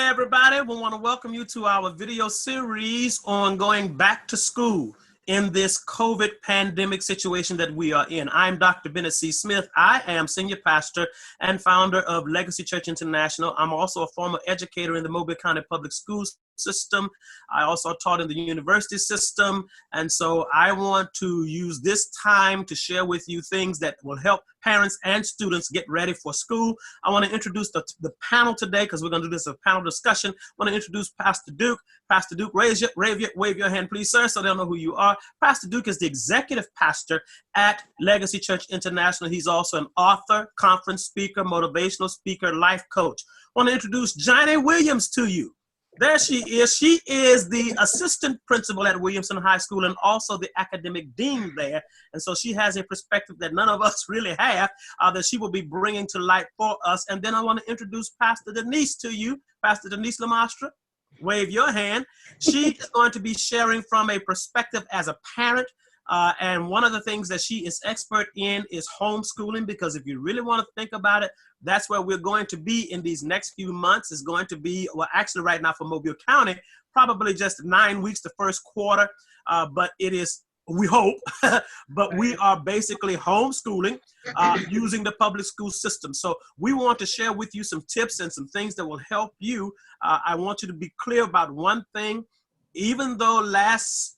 everybody. We want to welcome you to our video series on going back to school in this COVID pandemic situation that we are in. I'm Dr. Bennett C. Smith. I am senior pastor and founder of Legacy Church International. I'm also a former educator in the Mobile County Public Schools system. I also taught in the university system. And so I want to use this time to share with you things that will help parents and students get ready for school. I want to introduce the panel today because we're going to do this as a panel discussion. I want to introduce Pastor Duke. Pastor Duke, wave your hand, please, sir, so they'll know who you are. Pastor Duke is the executive pastor at Legacy Church International. He's also an author, conference speaker, motivational speaker, life coach. I want to introduce Johnnie Williams to you. There she is. She is the assistant principal at Williamson High School and also the academic dean there. And so she has a perspective that none of us really have that she will be bringing to light for us. And then I want to introduce Pastor Denisse to you. Pastor Denisse Lamastra, wave your hand. She is going to be sharing from a perspective as a parent. And one of the things that she is expert in is homeschooling, because if you really want to think about it, that's where we're going to be in these next few months. Is going to be, well, actually right now for Mobile County, probably just 9 weeks, the first quarter. But it is, we hope, but we are basically homeschooling using the public school system. So we want to share with you some tips and some things that will help you. I want you to be clear about one thing. Even though last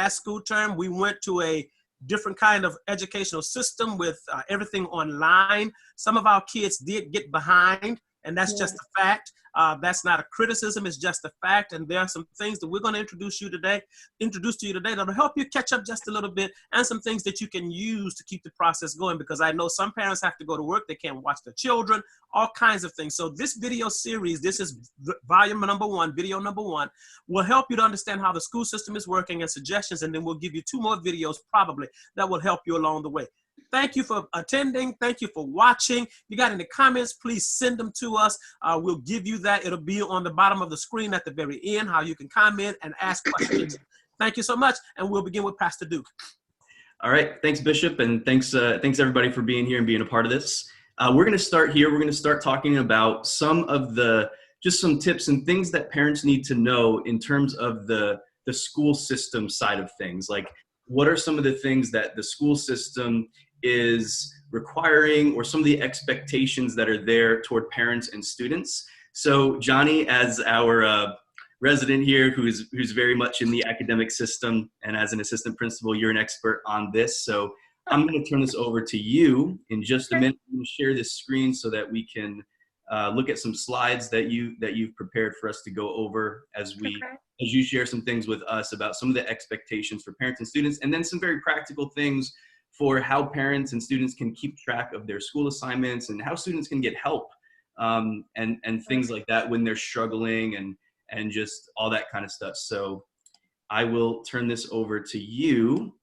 school term, we went to a different kind of educational system with everything online, some of our kids did get behind, and that's just a fact. That's not a criticism, it's just a fact. And there are some things that we're going to introduce to you today that'll help you catch up just a little bit, and some things that you can use to keep the process going, because I know some parents have to go to work, they can't watch their children, all kinds of things. So this video series, this is volume number 1, video number 1, will help you to understand how the school system is working and suggestions, and then we'll give you 2 more videos probably that will help you along the way. Thank you for attending. Thank you for watching. If you got any comments, please send them to us. We'll give you that. It'll be on the bottom of the screen at the very end, how you can comment and ask questions. Thank you so much. And we'll begin with Pastor Duke. All right. Thanks, Bishop. And thanks everybody for being here and being a part of this. We're going to start here. We're going to start talking about some tips and things that parents need to know in terms of the school system side of things. Like, what are some of the things that the school system is requiring, or some of the expectations that are there toward parents and students. So Johnnie, as our resident here, who's very much in the academic system, and as an assistant principal, you're an expert on this. So I'm going to turn this over to you in just a minute. I'm going to share this screen so that we can look at some slides that you've prepared for us to go over as you share some things with us about some of the expectations for parents and students, and then some very practical things for how parents and students can keep track of their school assignments, and how students can get help and things like that when they're struggling, and just all that kind of stuff. So I will turn this over to you.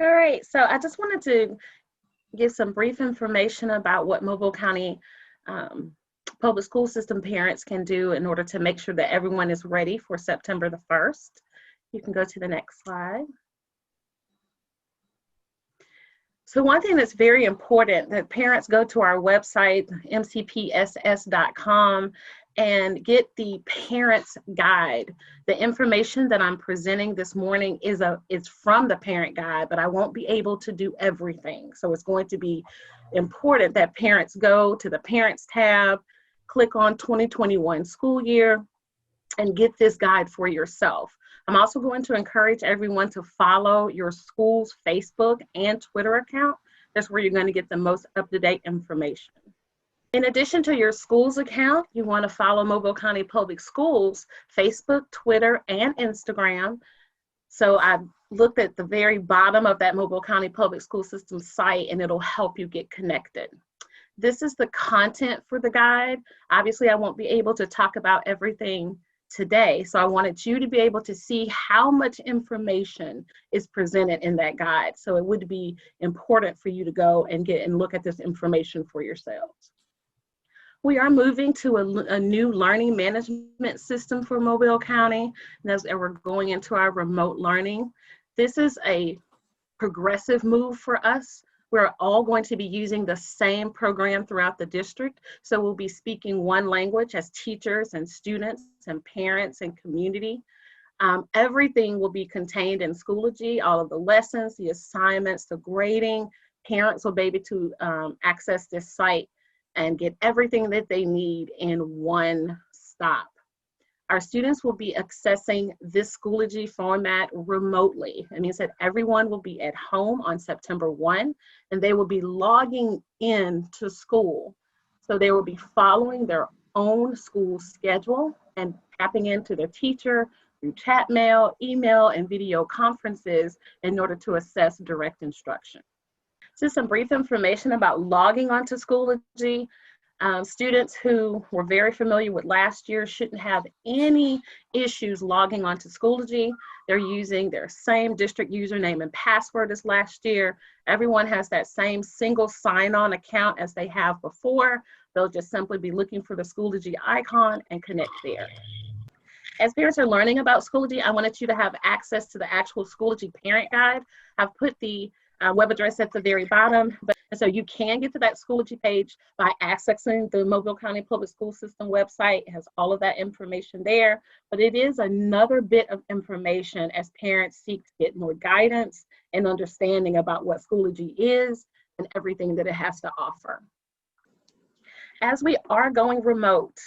All right, so I just wanted to give some brief information about what Mobile County public school system parents can do in order to make sure that everyone is ready for September the 1st. You can go to the next slide. So one thing that's very important, that parents go to our website, mcpss.com, and get the parent's guide. The information that I'm presenting this morning is from the parent guide, but I won't be able to do everything. So it's going to be important that parents go to the parents tab, click on 2021 school year, and get this guide for yourself. I'm also going to encourage everyone to follow your school's Facebook and Twitter account. That's where you're going to get the most up-to-date information. In addition to your school's account, you want to follow Mobile County Public Schools, Facebook, Twitter, and Instagram. So I looked at the very bottom of that Mobile County Public School System site, and it'll help you get connected. This is the content for the guide. Obviously, I won't be able to talk about everything today, so I wanted you to be able to see how much information is presented in that guide. So it would be important for you to go and look at this information for yourselves. We are moving to a new learning management system for Mobile County, and we're going into our remote learning. This is a progressive move for us. We're all going to be using the same program throughout the district. So we'll be speaking one language as teachers and students and parents and community. Everything will be contained in Schoology, all of the lessons, the assignments, the grading. Parents will be able to access this site and get everything that they need in one stop. Our students will be accessing this Schoology format remotely. It means that everyone will be at home on September 1, and they will be logging in to school. So they will be following their own school schedule and tapping into their teacher through chat mail, email, and video conferences in order to assess direct instruction. Just some brief information about logging onto Schoology. Students who were very familiar with last year shouldn't have any issues logging onto Schoology. They're using their same district username and password as last year. Everyone has that same single sign-on account as they have before. They'll just simply be looking for the Schoology icon and connect there. As parents are learning about Schoology, I wanted you to have access to the actual Schoology parent guide. I've put the web address at the very bottom, and so you can get to that Schoology page by accessing the Mobile County Public School System website. It has all of that information there, but it is another bit of information as parents seek to get more guidance and understanding about what Schoology is and everything that it has to offer. As we are going remote,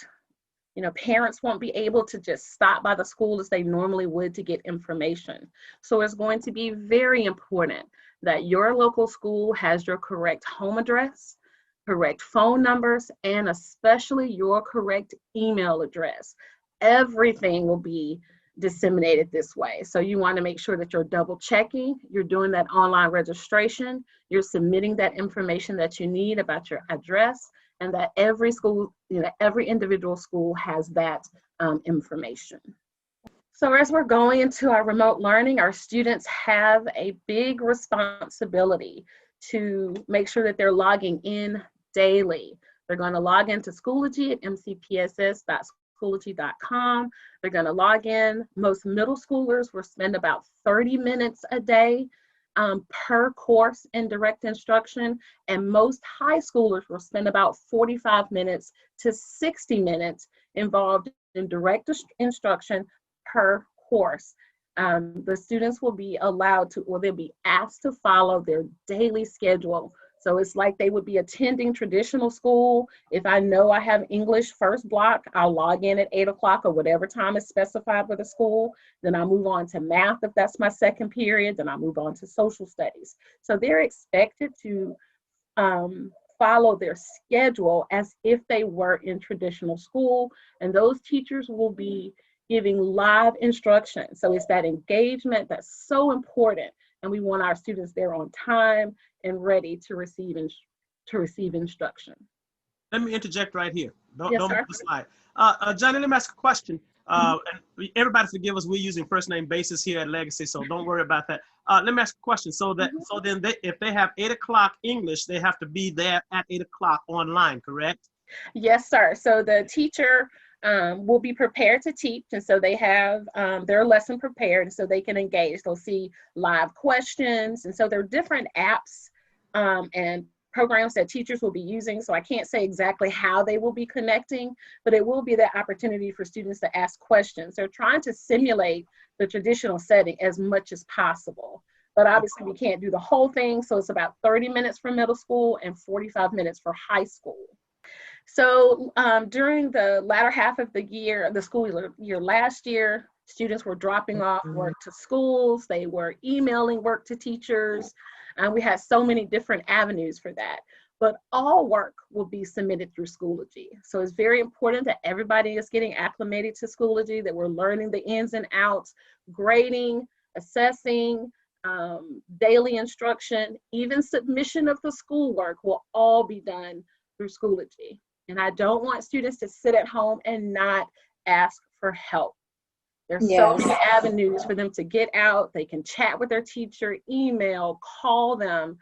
parents won't be able to just stop by the school as they normally would to get information. So it's going to be very important that your local school has your correct home address, correct phone numbers, and especially your correct email address. Everything will be disseminated this way. So you want to make sure that you're double checking, you're doing that online registration, you're submitting that information that you need about your address, and that every school, every individual school has that information. So as we're going into our remote learning, our students have a big responsibility to make sure that they're logging in daily. They're going to log into Schoology at mcpss.schoology.com. They're going to log in. Most middle schoolers will spend about 30 minutes a day per course in direct instruction, and most high schoolers will spend about 45 minutes to 60 minutes involved in direct instruction per course. The students will be allowed to, or they'll be asked to follow their daily schedule. So it's like they would be attending traditional school. If I know I have English first block, I'll log in at 8 o'clock or whatever time is specified for the school. Then I'll move on to math if that's my second period. Then I'll move on to social studies. So they're expected to follow their schedule as if they were in traditional school. And those teachers will be giving live instruction. So it's that engagement that's so important. And we want our students there on time and ready to receive instruction. Let me interject right here. Don't Yes, move sir. the slide. Johnny, let me ask a question. And everybody forgive us, we're using first name basis here at Legacy, so don't worry about that. Let me ask a question. So then if they have 8 o'clock English, they have to be there at 8 o'clock online, correct? Yes, sir. So the teacher will be prepared to teach, and so they have their lesson prepared so they can engage. They'll see live questions, and so there are different apps and programs that teachers will be using. So I can't say exactly how they will be connecting, but it will be the opportunity for students to ask questions. They're trying to simulate the traditional setting as much as possible, but obviously we can't do the whole thing. So it's about 30 minutes for middle school and 45 minutes for high school. So during the latter half of the year, the school year last year, students were dropping off work to schools, they were emailing work to teachers, and we had so many different avenues for that. But all work will be submitted through Schoology. So it's very important that everybody is getting acclimated to Schoology, that we're learning the ins and outs, grading, assessing, daily instruction, even submission of the schoolwork will all be done through Schoology. And I don't want students to sit at home and not ask for help. There's so many avenues for them to get out. They can chat with their teacher, email, call them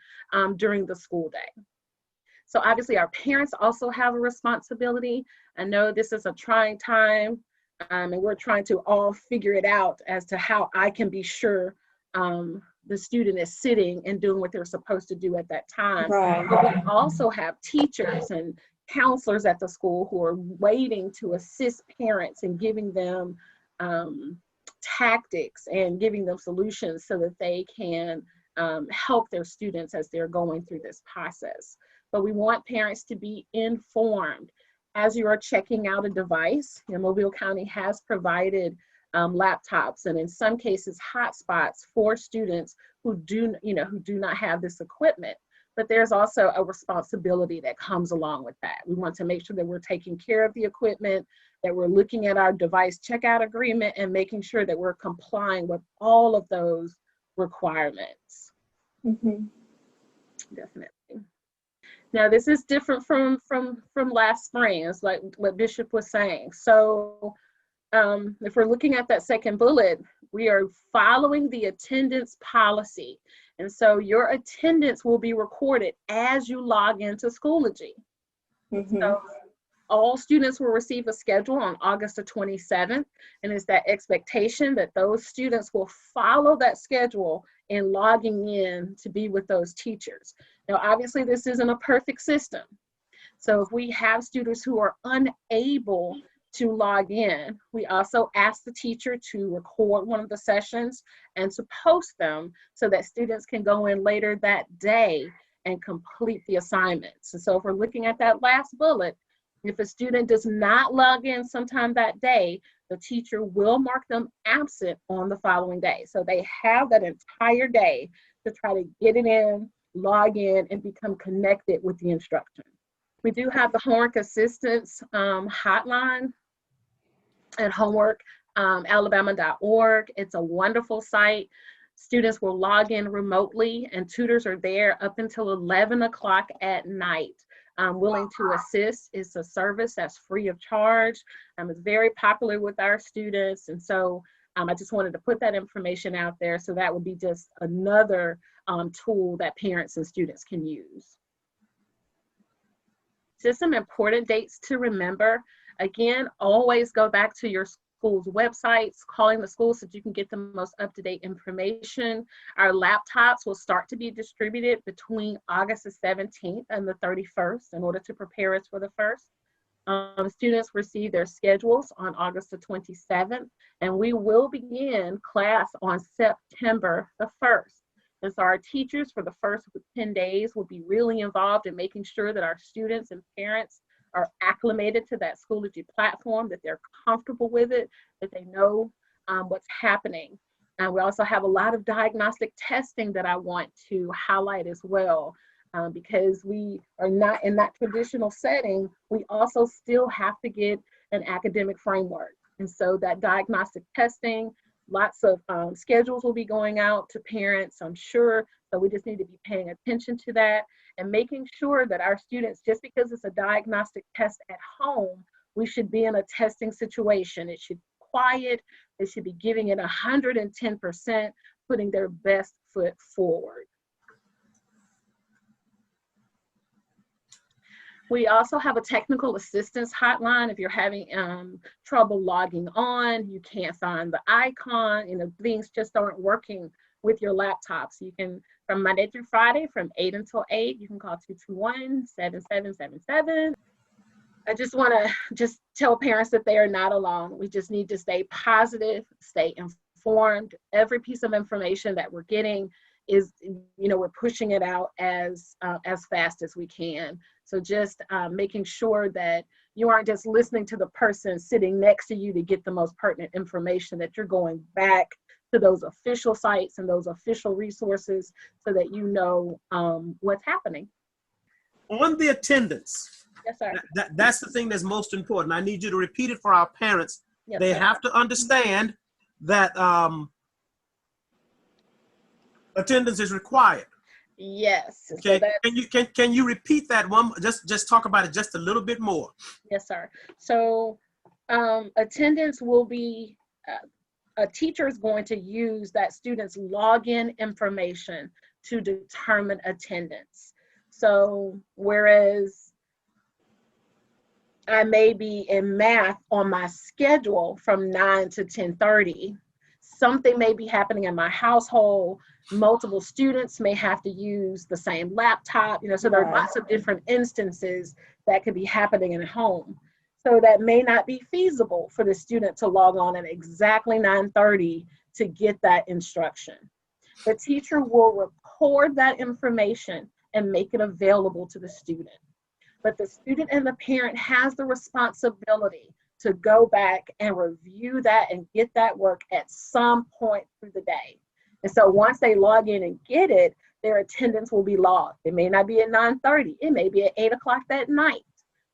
during the school day. So obviously our parents also have a responsibility. I know this is a trying time and we're trying to all figure it out as to how I can be sure the student is sitting and doing what they're supposed to do at that time. Right. But we also have teachers and counselors at the school who are waiting to assist parents and giving them tactics and giving them solutions so that they can help their students as they're going through this process. But we want parents to be informed. As you are checking out a device, Mobile County has provided laptops and in some cases hotspots for students who do not have this equipment. But there's also a responsibility that comes along with that. We want to make sure that we're taking care of the equipment, that we're looking at our device checkout agreement and making sure that we're complying with all of those requirements. Mm-hmm. Definitely. Now, this is different from last spring. It's like what Bishop was saying. So if we're looking at that second bullet, we are following the attendance policy. And so your attendance will be recorded as you log into Schoology. Mm-hmm. So all students will receive a schedule on August the 27th. And it's that expectation that those students will follow that schedule in logging in to be with those teachers. Now, obviously, this isn't a perfect system. So if we have students who are unable to log in, we also ask the teacher to record one of the sessions and to post them so that students can go in later that day and complete the assignments. And so if we're looking at that last bullet, if a student does not log in sometime that day, the teacher will mark them absent on the following day. So they have that entire day to try to get it in, log in, and become connected with the instructor. We do have the homework assistance hotline at homeworkalabama.org. It's a wonderful site. Students will log in remotely and tutors are there up until 11 o'clock at night. Willing to assist. It's a service that's free of charge. It's very popular with our students. And so I just wanted to put that information out there. So that would be just another tool that parents and students can use. Just some important dates to remember. Again, always go back to your school's websites, calling the school so that you can get the most up-to-date information. Our laptops will start to be distributed between August the 17th and the 31st in order to prepare us for the 1st. Students receive their schedules on August the 27th, and we will begin class on September the 1st. And so our teachers for the first 10 days will be really involved in making sure that our students and parents are acclimated to that Schoology platform, that they're comfortable with it, that they know what's happening. And we also have a lot of diagnostic testing that I want to highlight as well, because we are not in that traditional setting. We also still have to get an academic framework. And so that diagnostic testing, lots of schedules will be going out to parents, I'm sure. So we just need to be paying attention to that and making sure that our students, just because it's a diagnostic test at home, we should be in a testing situation. It should be quiet. They should be giving it 110%, putting their best foot forward. We also have a technical assistance hotline. If you're having trouble logging on, you can't find the icon, things just aren't working with your laptops. You can, from Monday through Friday, from 8 until 8, you can call 221-7777. I just want to tell parents that they are not alone. We just need to stay positive, stay informed. Every piece of information that we're getting is, we're pushing it out as fast as we can. So just making sure that you aren't just listening to the person sitting next to you to get the most pertinent information, that you're going back to those official sites and those official resources so that you know what's happening. On the attendance, yes, sir. That's the thing that's most important. I need you to repeat it for our parents. Yes, they sir. have to understand that attendance is required. Yes. Okay. So can you repeat that one? Just talk about it just a little bit more. Yes, sir. So attendance will be, a teacher is going to use that student's login information to determine attendance. So whereas I may be in math on my schedule from 9 to 10:30, something may be happening in my household. Multiple students may have to use the same laptop, so there are lots of different instances that could be happening in a home. So that may not be feasible for the student to log on at exactly 9:30 to get that instruction. The teacher will record that information and make it available to the student. But the student and the parent has the responsibility to go back and review that and get that work at some point through the day. And so once they log in and get it, their attendance will be logged. It may not be at 9:30, it may be at 8 o'clock that night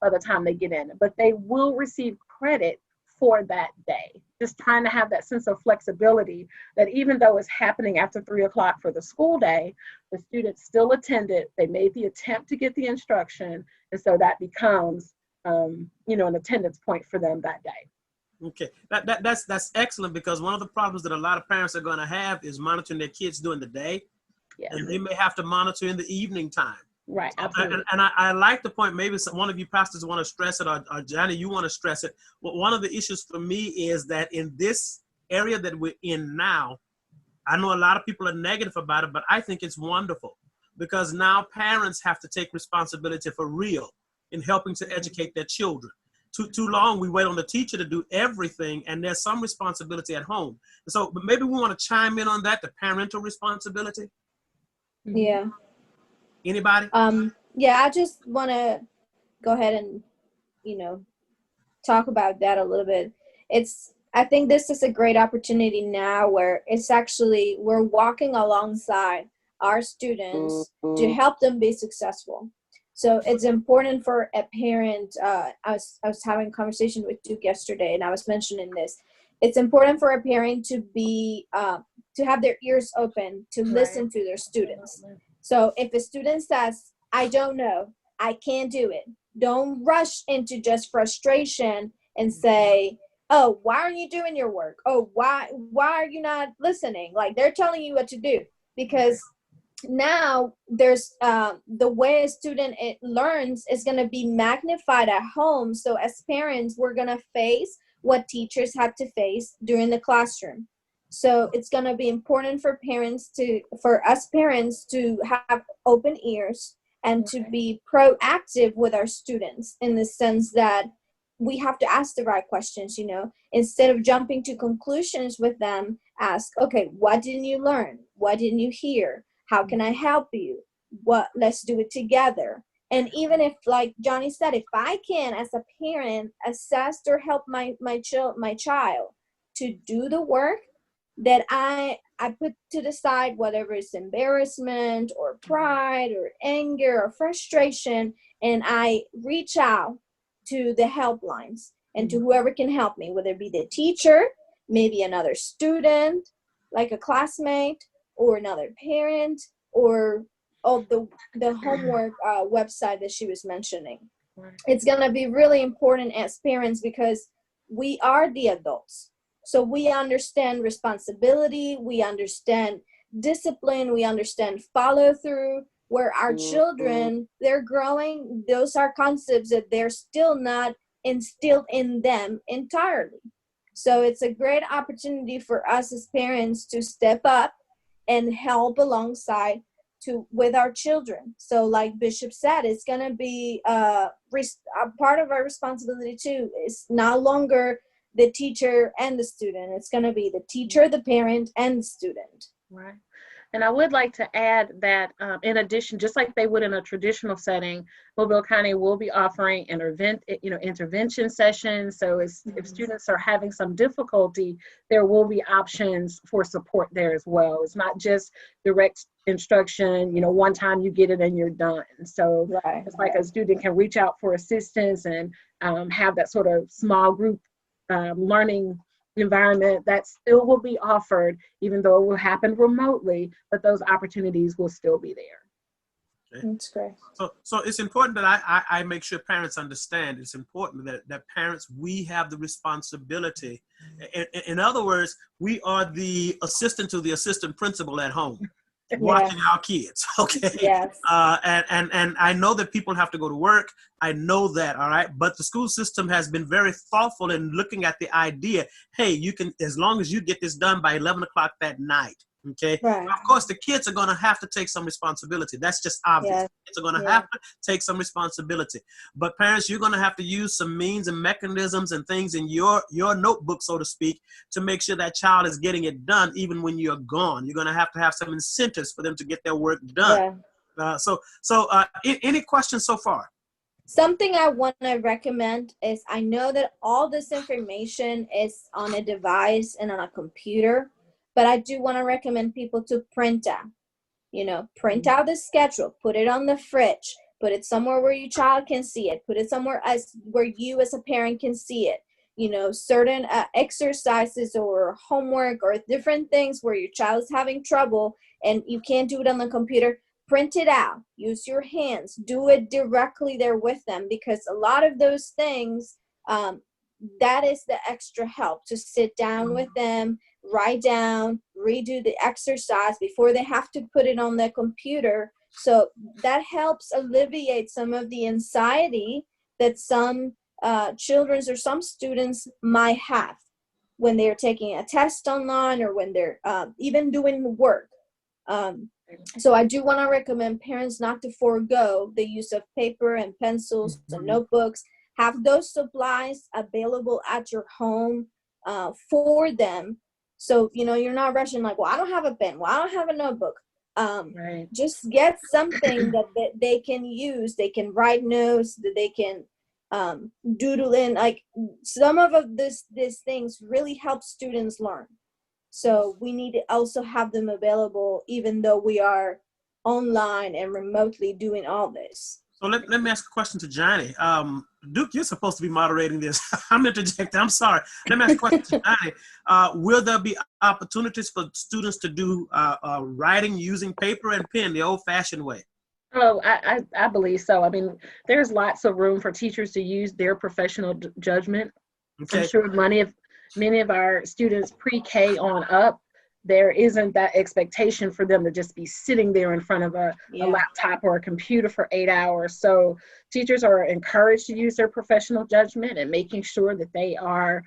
by the time they get in, but they will receive credit for that day. Just trying to have that sense of flexibility that even though it's happening after 3 o'clock for the school day, the students still attended, they made the attempt to get the instruction, and so that becomes an attendance point for them that day. Okay, that's excellent, because one of the problems that a lot of parents are going to have is monitoring their kids during the day, and they may have to monitor in the evening time. Right, absolutely. And I like the point, maybe one of you pastors want to stress it, or Johnny, you want to stress it. Well, one of the issues for me is that in this area that we're in now, I know a lot of people are negative about it, but I think it's wonderful, because now parents have to take responsibility for real in helping to educate their children. Too long we wait on the teacher to do everything, and there's some responsibility at home. So but maybe we want to chime in on that, the parental responsibility. Yeah. Anybody? Yeah, I just want to go ahead and, talk about that a little bit. I think this is a great opportunity now where we're walking alongside our students to help them be successful. So it's important for a parent. I was having a conversation with Duke yesterday, and I was mentioning this. It's important for a parent to be to have their ears open to listen to their students. So if a student says, "I don't know, I can't do it," don't rush into just frustration and say, "Oh, why aren't you doing your work? Oh, why are you not listening?" Like, they're telling you what to do, because now there's the way a student learns is going to be magnified at home. So as parents, we're going to face what teachers had to face during the classroom. So it's going to be important for us parents to have open ears and to be proactive with our students, in the sense that we have to ask the right questions, instead of jumping to conclusions with them. Ask, okay, what didn't you learn? What didn't you hear? How can I help you? Let's do it together. And even if, like Johnny said, if I can, as a parent, assess or help my child to do the work that I put to the side, whether it's embarrassment or pride or anger or frustration, and I reach out to the helplines and to whoever can help me, whether it be the teacher, maybe another student, like a classmate, or another parent, or the homework website that she was mentioning. It's going to be really important as parents, because we are the adults. So we understand responsibility, we understand discipline, we understand follow through. Where our children, they're growing, those are concepts that they're still not instilled in them entirely. So it's a great opportunity for us as parents to step up and help alongside with our children. So like Bishop said, it's going to be a part of our responsibility too. It's no longer the teacher and the student. It's going to be the teacher, the parent, and the student. Right. And I would like to add that in addition, just like they would in a traditional setting, Mobile County will be offering intervention sessions. So if students are having some difficulty, there will be options for support there as well. It's not just direct instruction, one time you get it and you're done. So it's like a student can reach out for assistance and have that sort of small group learning environment that still will be offered, even though it will happen remotely, but those opportunities will still be there. Okay. That's great. So it's important that I make sure parents understand. It's important that parents, we have the responsibility. In other words, we are the assistant to the assistant principal at home. watching our kids. Okay. Yes. And I know that people have to go to work. I know that. All right. But the school system has been very thoughtful in looking at the idea. Hey, you can, as long as you get this done by 11 o'clock that night. Okay. Right. Of course, the kids are going to have to take some responsibility. That's just obvious. Yes. Kids are going to Yeah. have to take some responsibility. But parents, you're going to have to use some means and mechanisms and things in your notebook, so to speak, to make sure that child is getting it done even when you're gone. You're going to have some incentives for them to get their work done. Yeah. Any questions so far? Something I want to recommend is, I know that all this information is on a device and on a computer, but I do want to recommend people to print out. Print out the schedule, put it on the fridge, put it somewhere where your child can see it, put it somewhere where you as a parent can see it. Certain exercises or homework or different things where your child is having trouble and you can't do it on the computer, print it out, use your hands, do it directly there with them, because a lot of those things, that is the extra help, to sit down with them, write down, redo the exercise before they have to put it on the computer. So that helps alleviate some of the anxiety that some children or some students might have when they're taking a test online or when they're even doing work. So I do want to recommend parents not to forego the use of paper and pencils and notebooks. Have those supplies available at your home for them. So, you're not rushing like, well, I don't have a pen. Well, I don't have a notebook. Right. Just get something that they can use. They can write notes, that they can doodle in. Like, some of these things really help students learn. So we need to also have them available, even though we are online and remotely doing all this. So let me ask a question to Johnnie. Duke, you're supposed to be moderating this. I'm interjecting. I'm sorry. Let me ask a question to Johnnie. Will there be opportunities for students to do writing using paper and pen the old-fashioned way? Oh, I believe so. I mean, there's lots of room for teachers to use their professional judgment. Okay. I'm sure many of our students pre-K on up, there isn't that expectation for them to just be sitting there in front of a laptop or a computer for 8 hours. So teachers are encouraged to use their professional judgment and making sure that they are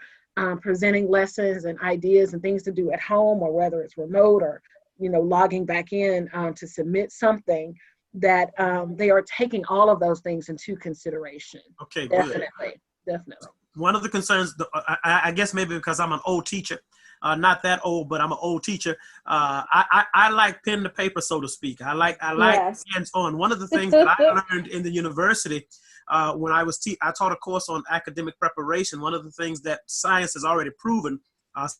presenting lessons and ideas and things to do at home, or whether it's remote or, logging back in to submit something, that they are taking all of those things into consideration. Okay, definitely. One of the concerns, I guess maybe because I'm an old teacher, not that old, but I'm an old teacher. I like pen to paper, so to speak. I like Yes. hands-on. One of the things that I learned in the university when I taught a course on academic preparation. One of the things that science has already proven,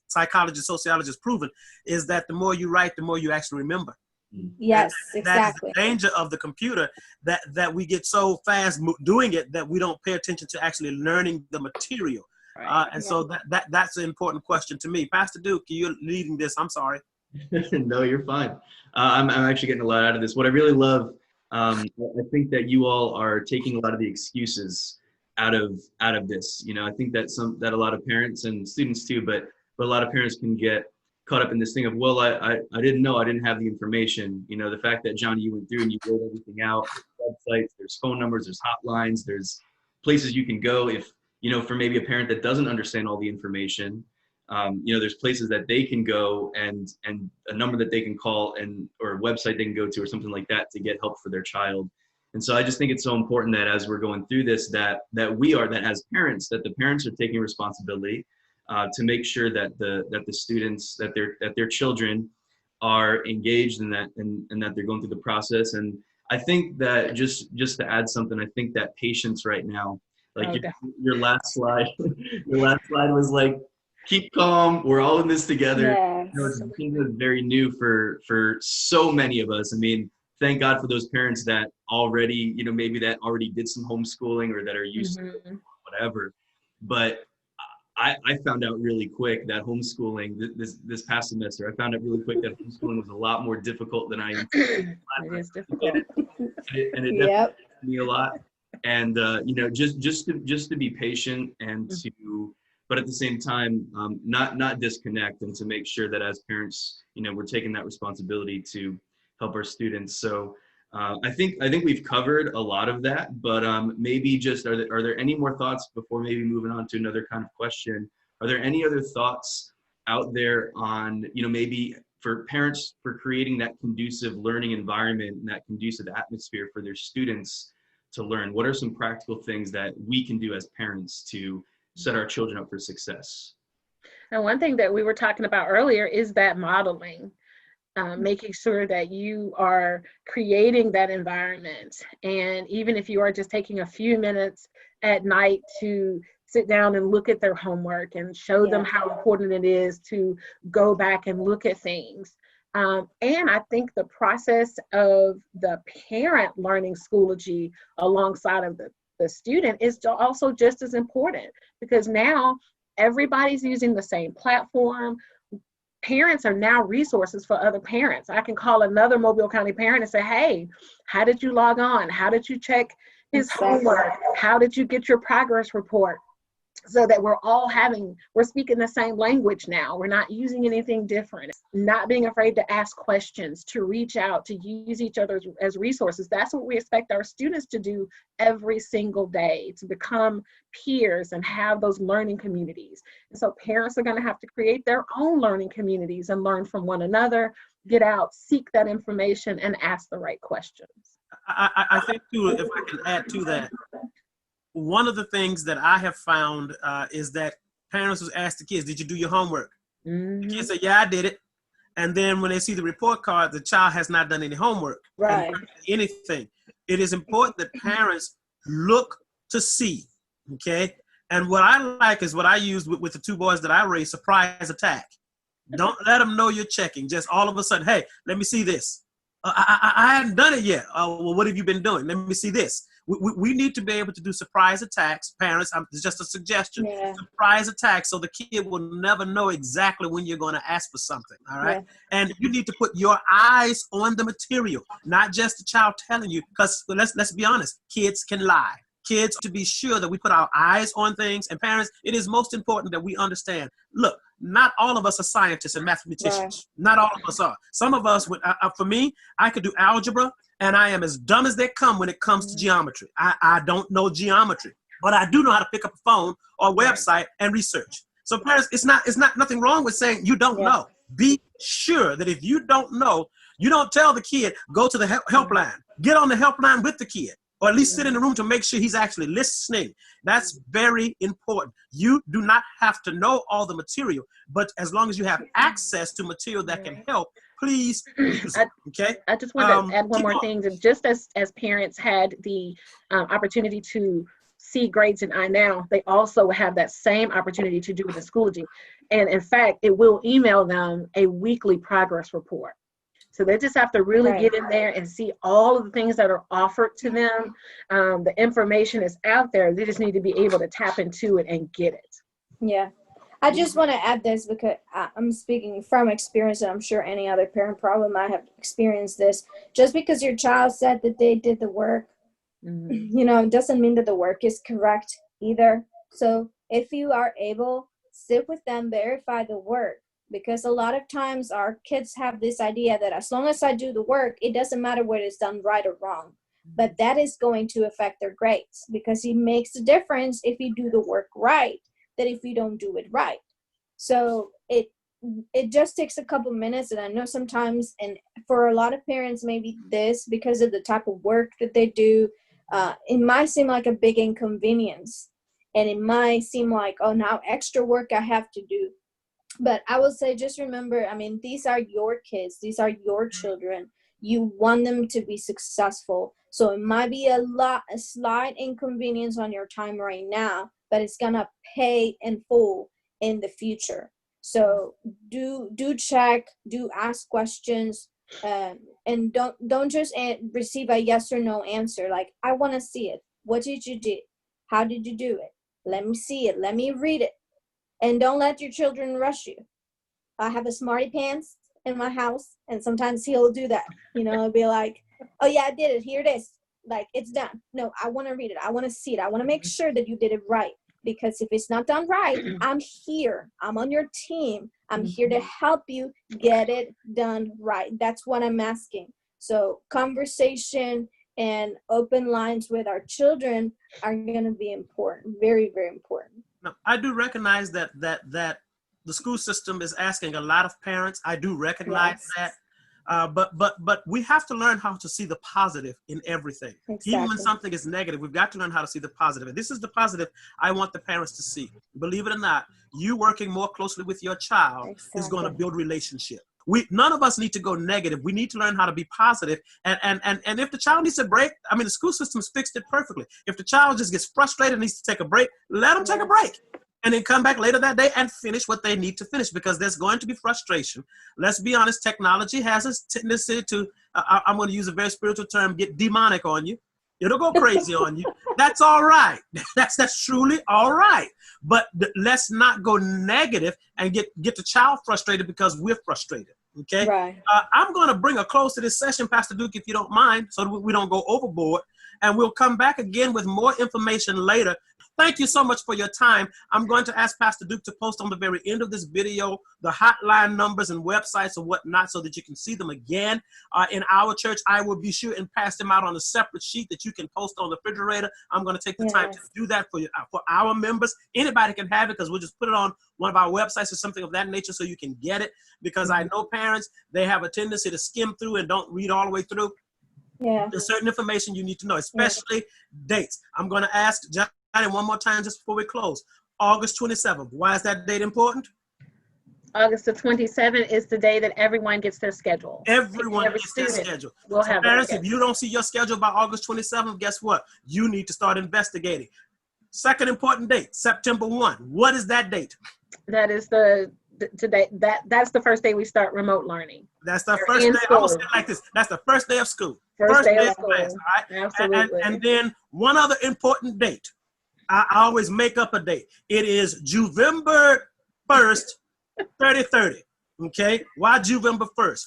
psychology, sociology has proven, is that the more you write, the more you actually remember. Yes, That exactly. is the danger of the computer, that we get so fast doing it that we don't pay attention to actually learning the material. So that's an important question to me. Pastor Duke, you're leading this. I'm sorry. No, you're fine. I'm actually getting a lot out of this. What I really love, I think that you all are taking a lot of the excuses out of this. I think that a lot of parents and students too, but a lot of parents can get caught up in this thing of, well, I didn't know, I didn't have the information. The fact that, Johnnie, you went through and you wrote everything out, there's websites, there's phone numbers, there's hotlines, there's places you can go if, for maybe a parent that doesn't understand all the information, there's places that they can go and a number that they can call or a website they can go to or something like that to get help for their child. And so I just think it's so important that as we're going through this, that as parents, that the parents are taking responsibility to make sure that the students, that their children are engaged in that and that they're going through the process. And I think that just to add something, I think that patience right now, like your last slide, was like, keep calm. We're all in this together. Yes. It's something that's very new for so many of us. I mean, thank God for those parents that already, maybe that already did some homeschooling or that are used to it, whatever. But I found out really quick that homeschooling this past semester, I found out really quick that homeschooling was a lot more difficult than I anticipated. It is difficult. And it definitely helped me a lot. And just to be patient and but at the same time, not disconnect, and to make sure that as parents, we're taking that responsibility to our students. So I think we've covered a lot of that, but maybe just are there any more thoughts before maybe moving on to another kind of question? Are there any other thoughts out there on, maybe for parents for creating that conducive learning environment and that conducive atmosphere for their students to learn? What are some practical things that we can do as parents to set our children up for success? And one thing that we were talking about earlier is that modeling. Making sure that you are creating that environment. And even if you are just taking a few minutes at night to sit down and look at their homework and show them how important it is to go back and look at things. And I think the process of the parent learning Schoology alongside of the student is also just as important, because now everybody's using the same platform. Parents are now resources for other parents. I can call another Mobile County parent and say, hey, how did you log on? How did you check his homework? How did you get your progress report? So that we're speaking the same language now. We're not using anything different. Not being afraid to ask questions, to reach out, to use each other as resources. That's what we expect our students to do every single day, to become peers and have those learning communities. And so parents are going to have to create their own learning communities and learn from one another, get out, seek that information, and ask the right questions. I think too, if I can add to that, one of the things that I have found is that parents will ask the kids, did you do your homework? The kids say, yeah, I did it. And then when they see the report card, the child has not done any homework, Right. anything. It is important that parents look to see, okay? And what I like is what I used with the two boys that I raised, surprise attack. Don't let them know you're checking. Just all of a sudden, hey, let me see this. I hadn't done it yet. Well, what have you been doing? Let me see this. We need to be able to do surprise attacks. Parents, it's just a suggestion. Yeah. Surprise attacks so the kid will never know exactly when you're going to ask for something, all right? Yeah. And you need to put your eyes on the material, not just the child telling you, because let's be honest, kids can lie. Kids, to be sure that we put our eyes on things. And parents, it is most important that we understand, look, not all of us are scientists and mathematicians. Right. Not all of us are. Some of us, for me, I could do algebra, and I am as dumb as they come when it comes to geometry. I don't know geometry, but I do know how to pick up a phone or a website and research. So parents, it's not nothing wrong with saying you don't know. Be sure that if you don't know, you don't tell the kid, go to the helpline. Get on the helpline with the kid, or at least sit in the room to make sure he's actually listening. That's very important. You do not have to know all the material, but as long as you have access to material that can help, please use it, okay? I just want to add one more thing. Just as parents had the opportunity to see grades in iNow, they also have that same opportunity to do it in Schoology. And in fact, it will email them a weekly progress report. So they just have to really get in there and see all of the things that are offered to them. The information is out there. They just need to be able to tap into it and get it. Yeah. I just want to add this because I'm speaking from experience, and I'm sure any other parent probably might have experienced this. Just because your child said that they did the work, it doesn't mean that the work is correct either. So if you are able, sit with them, verify the work. Because a lot of times our kids have this idea that as long as I do the work, it doesn't matter whether it's done right or wrong. But that is going to affect their grades, because it makes a difference if you do the work right than if you don't do it right. So it just takes a couple minutes. And I know sometimes, and for a lot of parents, maybe this, because of the type of work that they do, it might seem like a big inconvenience. And it might seem like, oh, now extra work I have to do. But I would say, just remember, these are your kids. These are your children. You want them to be successful. So it might be a slight inconvenience on your time right now, but it's going to pay in full in the future. So do check, do ask questions, and don't just receive a yes or no answer. Like, I want to see it. What did you do? How did you do it? Let me see it. Let me read it. And don't let your children rush you. I have a smarty pants in my house, and sometimes he'll do that. He'll be like, oh yeah, I did it. Here it is. Like, it's done. No, I want to read it. I want to see it. I want to make sure that you did it right. Because if it's not done right, I'm here. I'm on your team. I'm here to help you get it done right. That's what I'm asking. So conversation and open lines with our children are going to be important, very, very important. Now, I do recognize that the school system is asking a lot of parents. I do recognize Yes. that. But we have to learn how to see the positive in everything. Even when Exactly. something is negative, we've got to learn how to see the positive. And this is the positive I want the parents to see. Believe it or not, you working more closely with your child is going to Exactly. build relationship. None of us need to go negative. We need to learn how to be positive. And if the child needs a break, I mean, the school system's fixed it perfectly. If the child just gets frustrated and needs to take a break, let them take a break. And then come back later that day and finish what they need to finish, because there's going to be frustration. Let's be honest, technology has a tendency to, I'm going to use a very spiritual term, get demonic on you. It'll go crazy on you. That's all right. That's truly all right. But let's not go negative and get the child frustrated because we're frustrated. Okay? Right. I'm going to bring a close to this session, Pastor Duke, if you don't mind, so we don't go overboard. And we'll come back again with more information later. Thank you so much for your time. I'm going to ask Pastor Duke to post on the very end of this video the hotline numbers and websites and whatnot so that you can see them again. In our church, I will be sure and pass them out on a separate sheet that you can post on the refrigerator. I'm going to take the time to do that for our members. Anybody can have it, because we'll just put it on one of our websites or something of that nature so you can get it. Because I know parents, they have a tendency to skim through and don't read all the way through. Yeah. There's certain information you need to know, especially dates. I'm going to ask Johnny one more time just before we close. August 27th. Why is that date important? August the 27th is the day that everyone gets their schedule. Everyone Every gets their student schedule. will So have parents, their if you don't see your schedule by August 27th, guess what? You need to start investigating. Second important date, September 1. What is that date? That is that's the first day we start remote learning. That's the They're first in day. I'm gonna say school. it like this. That's the first day of school. First day of of school. class. All right. Absolutely. And then one other important date. I always make up a date. It is November 1st, 30/30. Okay. Why November 1st?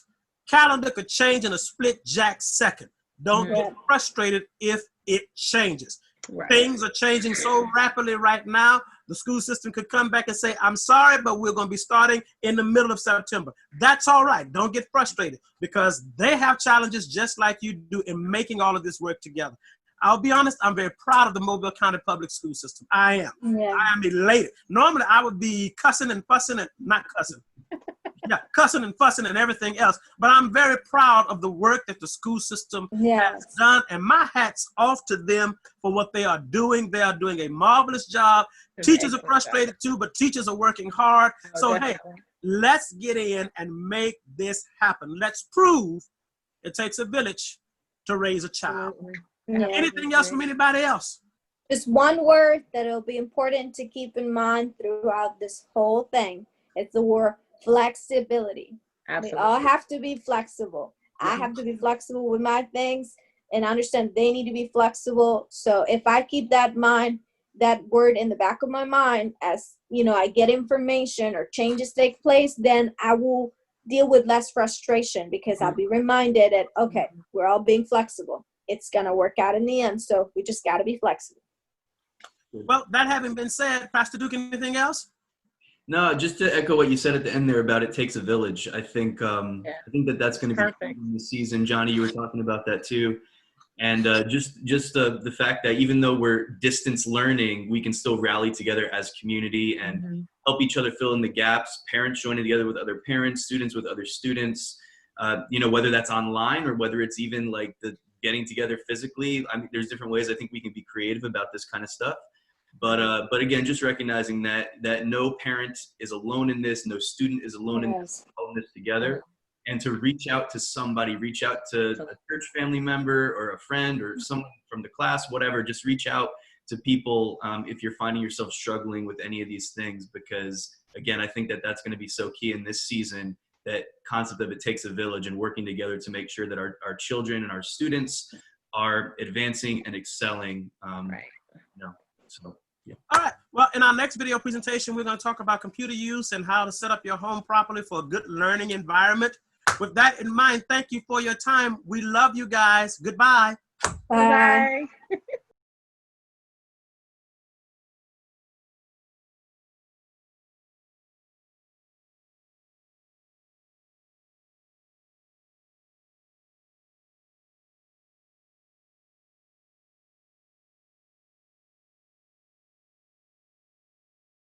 Calendar could change in a split jack second. Don't get frustrated if it changes. Right. Things are changing so rapidly right now. The school system could come back and say, I'm sorry, but we're going to be starting in the middle of September. That's all right. Don't get frustrated, because they have challenges just like you do in making all of this work together. I'll be honest, I'm very proud of the Mobile County Public School System. I am. Yeah. I am elated. Normally, I would be cussing and fussing and not cussing. Cussing and fussing and everything else. But I'm very proud of the work that the school system has done. And my hat's off to them for what they are doing. They are doing a marvelous job. Teachers are frustrated too, but teachers are working hard. So, hey, let's get in and make this happen. Let's prove it takes a village to raise a child. Anything else from anybody else? Just one word that it'll be important to keep in mind throughout this whole thing. It's the word flexibility. Absolutely. We all have to be flexible. I have to be flexible with my things and understand they need to be flexible. So if I keep that word in the back of my mind, as you know, I get information or changes take place, then I will deal with less frustration, because I'll be reminded that, okay, we're all being flexible. It's going to work out in the end. So we just got to be flexible. Well, that having been said, Pastor Duke, anything else? No, just to echo what you said at the end there about it takes a village. I think that's going to be in the season. Johnny, you were talking about that too. And just the fact that even though we're distance learning, we can still rally together as community and help each other fill in the gaps. Parents joining together with other parents, students with other students, whether that's online or whether it's even like the getting together physically. I mean, there's different ways I think we can be creative about this kind of stuff. But again, just recognizing that no parent is alone in this, no student is alone in this, holding this together, and to reach out to somebody, reach out to a church family member or a friend or someone from the class, whatever. Just reach out to people if you're finding yourself struggling with any of these things, because again, I think that's going to be so key in this season. That concept of it takes a village and working together to make sure that our children and our students are advancing and excelling. So, yeah. All right. Well, in our next video presentation, we're going to talk about computer use and how to set up your home properly for a good learning environment. With that in mind, thank you for your time. We love you guys. Goodbye. Bye. Bye.